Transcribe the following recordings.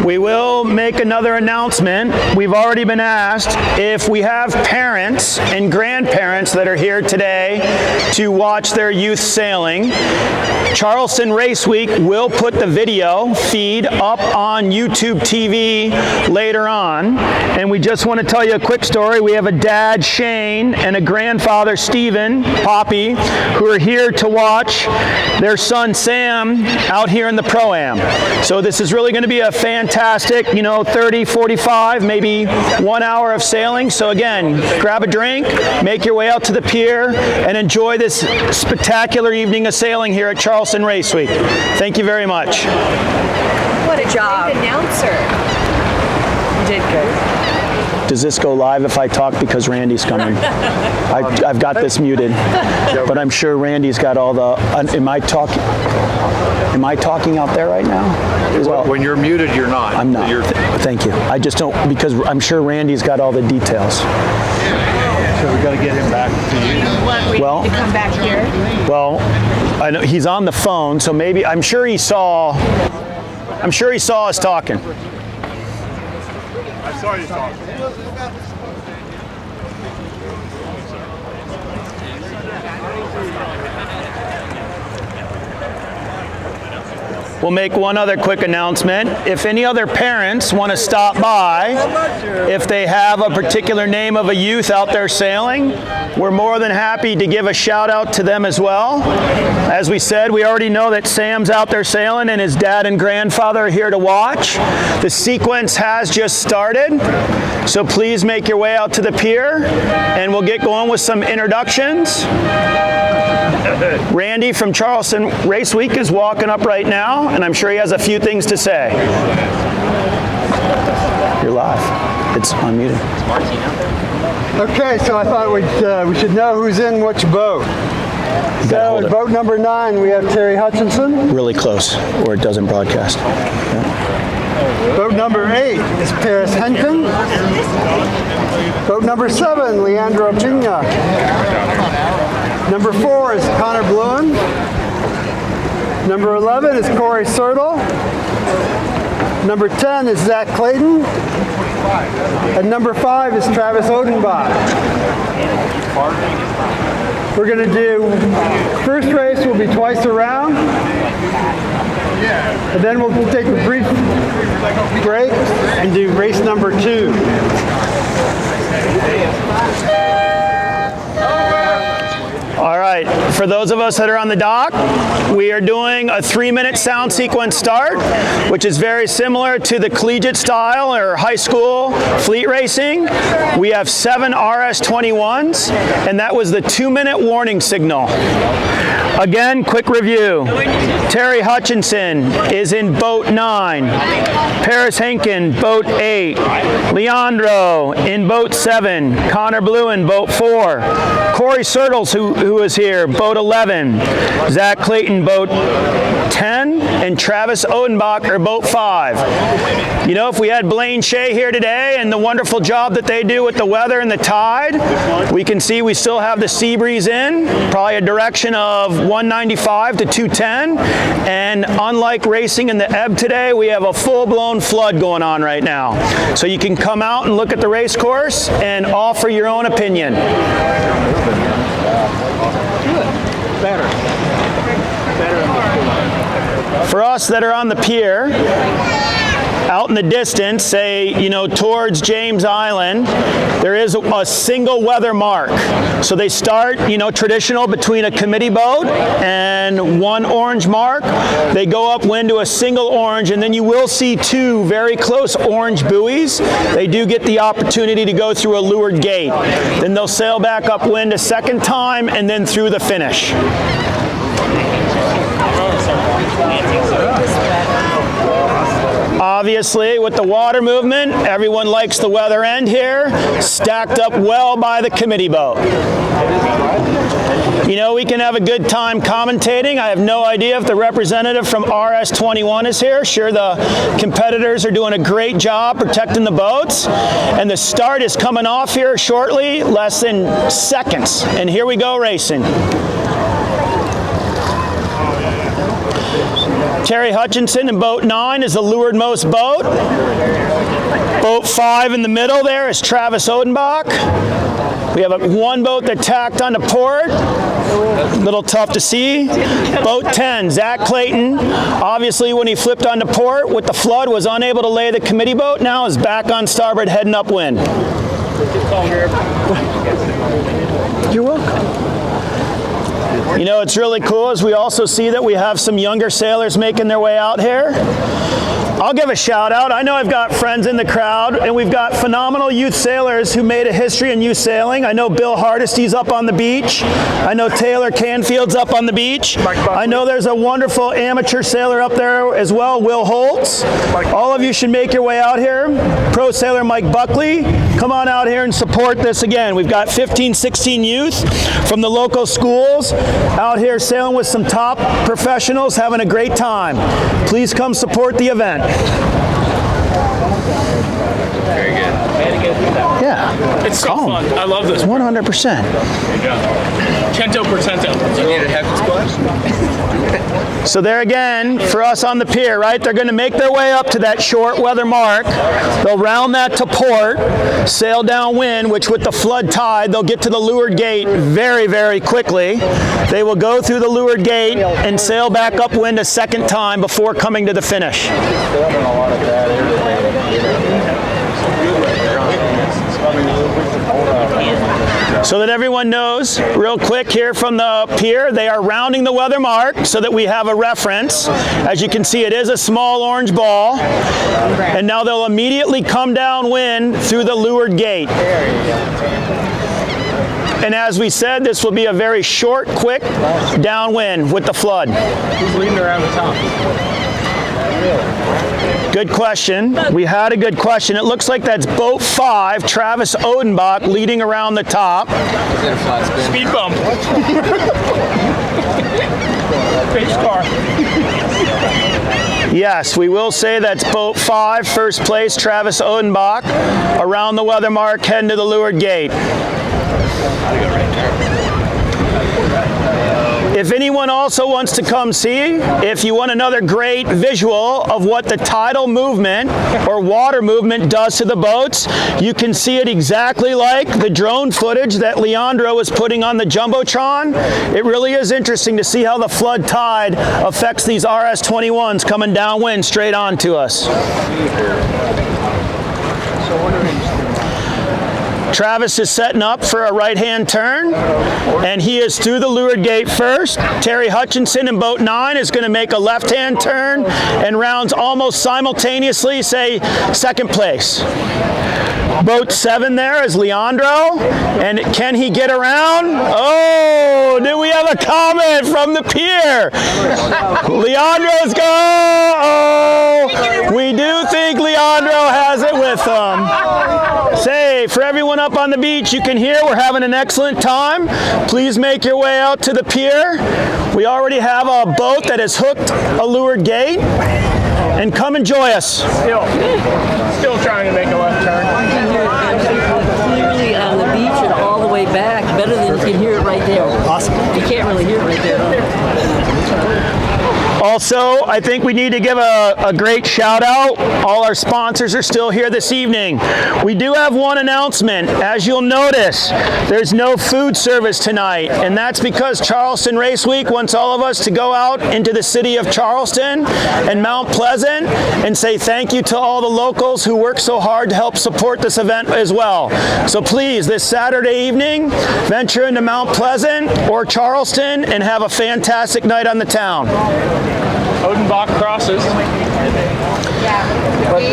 We will make another announcement. We've already been asked if we have parents and grandparents that are here today to watch their youth sailing. Charleston Race Week will put the video feed up on YouTube TV later on. And we just want to tell you a quick story. We have a dad, Shane, and a grandfather, Stephen, Poppy, who are here to watch their son, Sam, out here in the Pro-Am. So this is really going to be a fantastic, 30, 45, maybe 1 hour of sailing. So again, grab a drink, make your way out to the pier, and enjoy this spectacular evening of sailing here at Charleston Race Week. Thank you very much. What a job. Great announcer. You did good. Does this go live if I talk because Randy's coming? I've got this muted, but I'm sure Randy's got all the. Am I talking out there right now? Well, when you're muted, you're not. I'm not. Thank you. I just don't, because I'm sure Randy's got all the details. So we got to get him back to you. We need to come back here. Well, I know he's on the phone, so maybe I'm sure he saw us talking. I saw you talking. We'll make one other quick announcement. If any other parents want to stop by, if they have a particular name of a youth out there sailing, we're more than happy to give a shout out to them as well. As we said, we already know that Sam's out there sailing and his dad and grandfather are here to watch. The sequence has just started, so please make your way out to the pier and we'll get going with some introductions. Randy from Charleston Race Week is walking up right now, and I'm sure he has a few things to say. You're live. It's unmuted. Okay, so I thought we should know who's in which boat. So in boat number 9, we have Terry Hutchinson. Really close, or it doesn't broadcast. Yeah. Boat number 8 is Paris Henkin. Boat number 7, Leandro Pina. Number 4 is Connor Bluen. Number 11 is Corey Sertle. Number 10 is Zach Clayton. And number 5 is Travis Odenbach. We're going to do, first race will be twice around. And then we'll take a brief break and do race number 2. All right, for those of us that are on the dock, we are doing a 3-minute sound sequence start, which is very similar to the collegiate style or high school fleet racing. We have 7 RS-21s, and that was the 2-minute warning signal. Again, quick review. Terry Hutchinson is in boat 9. Paris Henkin, boat 8. Leandro in boat 7. Connor Bluen, boat 4. Corey Sertles, who is here, boat 11. Zach Clayton, boat 10. And Travis Odenbach, or boat 5. If we had Blaine Shea here today and the wonderful job that they do with the weather and the tide, we can see we still have the sea breeze in, probably a direction of 195 to 210, and unlike racing in the ebb today, we have a full-blown flood going on right now. So you can come out and look at the race course and offer your own opinion. For us that are on the pier, out in the distance, say, towards James Island, there is a single weather mark. So they start, traditional between a committee boat and one orange mark. They go upwind to a single orange, and then you will see 2 very close orange buoys. They do get the opportunity to go through a leeward gate. Then they'll sail back upwind a second time and then through the finish. Obviously, with the water movement, everyone likes the weather end here, stacked up well by the committee boat. We can have a good time commentating. I have no idea if the representative from RS-21 is here. Sure, the competitors are doing a great job protecting the boats. And the start is coming off here shortly, less than seconds. And here we go racing. Terry Hutchinson in boat 9 is the leewardmost boat. Boat 5 in the middle there is Travis Odenbach. We have one boat that tacked onto port. A little tough to see. Boat 10, Zach Clayton. Obviously, when he flipped onto port with the flood, was unable to lay the committee boat. Now is back on starboard, heading upwind. You're welcome. You know, it's really cool as we also see that we have some younger sailors making their way out here. I'll give a shout out. I know I've got friends in the crowd, and we've got phenomenal youth sailors who made a history in youth sailing. I know Bill Hardesty's up on the beach. I know Taylor Canfield's up on the beach. I know there's a wonderful amateur sailor up there as well, Will Holtz. All of you should make your way out here. Pro sailor Mike Buckley, come on out here and support this again. We've got 15, 16 youth from the local schools out here sailing with some top professionals, having a great time. Please come support the event. Very good. Yeah. It's so fun. I love this. 100%. Cento per cento. Do you need a heavy splash? So there again, for us on the pier, right, they're going to make their way up to that short weather mark. They'll round that to port, sail downwind, which with the flood tide, they'll get to the leeward gate very, very quickly. They will go through the leeward gate and sail back upwind a second time before coming to the finish. So that everyone knows, real quick here from the pier, they are rounding the weather mark so that we have a reference. As you can see, it is a small orange ball. And now they'll immediately come downwind through the leeward gate. And as we said, this will be a very short, quick downwind with the flood. Who's leading around the top? Good question. We had a good question. It looks like that's boat 5, Travis Odenbach, leading around the top. Speed bump. Pace car. Yes, we will say that's boat 5, first place, Travis Odenbach, around the weather mark, heading to the leeward gate. If anyone also wants to come see, if you want another great visual of what the tidal movement or water movement does to the boats, you can see it exactly like the drone footage that Leandro was putting on the Jumbotron. It really is interesting to see how the flood tide affects these RS-21s coming downwind straight on to us. Travis is setting up for a right-hand turn, and he is through the leeward gate first. Terry Hutchinson in boat 9 is going to make a left-hand turn and rounds almost simultaneously, say, second place. Boat 7 there is Leandro, and can he get around? Oh, do we have a comment from the pier? Leandro's go! Oh, we do think Leandro has it with him. Say, for everyone up on the beach, you can hear we're having an excellent time. Please make your way out to the pier. We already have a boat that has hooked a leeward gate, and come enjoy us. Still trying to make a left turn. Clearly on the beach and all the way back, better than you can hear it right there. Awesome. You can't really hear it right there. Also, I think we need to give a great shout out. All our sponsors are still here this evening. We do have one announcement. As you'll notice, there's no food service tonight, and that's because Charleston Race Week wants all of us to go out into the city of Charleston and Mount Pleasant and say thank you to all the locals who work so hard to help support this event as well. So please, this Saturday evening, venture into Mount Pleasant or Charleston and have a fantastic night on the town. Odenbach crosses.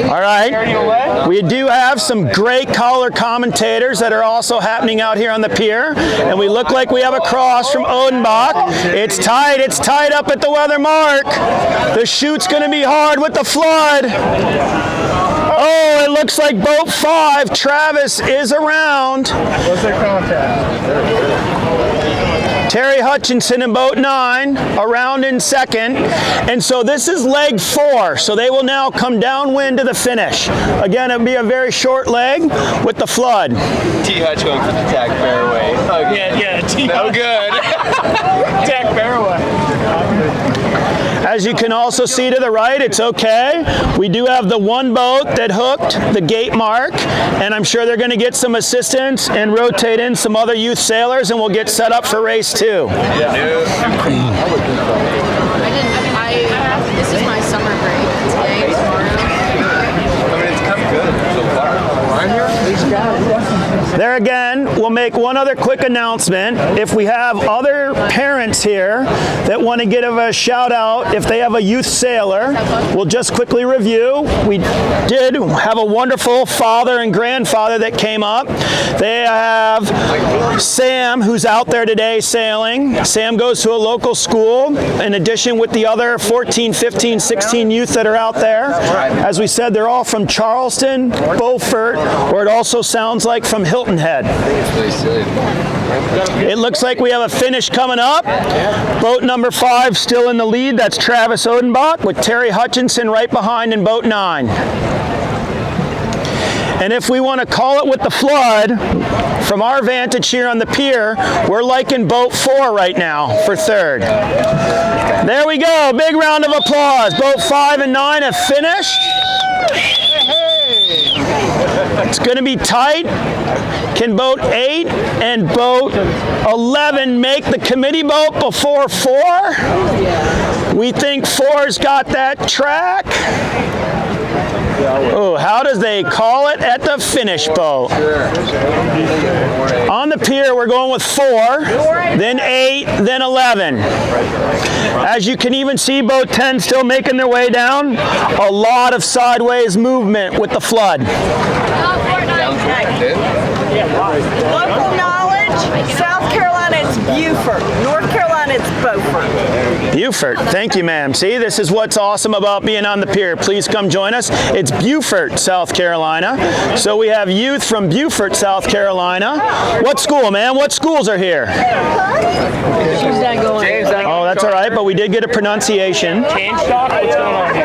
All right. We do have some great color commentators that are also happening out here on the pier. And we look like we have a cross from Odenbach. It's tight up at the weather mark. The shoot's going to be hard with the flood. Oh, it looks like boat 5, Travis, is around. What's their contact? Terry Hutchinson in boat 9, around in second. And so this is leg 4, so they will now come downwind to the finish. Again, it'll be a very short leg with the flood. T. Hutch going for the tack fairway. Oh, Yeah, T. no good. Tack fairway. As you can also see to the right, it's okay. We do have the one boat that hooked the gate mark, and I'm sure they're going to get some assistance and rotate in some other youth sailors, and we'll get set up for race 2. This is my summer break. Today, tomorrow. I mean, it's come good so far. There again, we'll make one other quick announcement. If we have other parents here that want to give a shout out, if they have a youth sailor, we'll just quickly review. We did have a wonderful father and grandfather that came up. They have Sam, who's out there today sailing. Sam goes to a local school, in addition with the other 14, 15, 16 youth that are out there. As we said, they're all from Charleston, Beaufort, or it also sounds like from Hilton Head. It looks like we have a finish coming up. Boat number 5 still in the lead. That's Travis Odenbach with Terry Hutchinson right behind in boat 9. And if we want to call it with the flood, from our vantage here on the pier, we're liking boat 4 right now for 3rd. There we go. Big round of applause. Boat 5 and 9 have finished. It's going to be tight. Can boat 8 and boat 11 make the committee boat before 4? We think 4's got that track. Oh, how does they call it at the finish boat? On the pier, we're going with 4, then 8, then 11. As you can even see, boat 10 still making their way down. A lot of sideways movement with the flood. Local knowledge, South Carolina it's Beaufort, North Carolina it's Beaufort. Beaufort, thank you, ma'am. See, this is what's awesome about being on the pier. Please come join us. It's Beaufort, South Carolina. So we have youth from Beaufort, South Carolina. What school, man? What schools are here? She's not going. Oh, that's all right, but we did get a pronunciation. Change stock? What's going on here?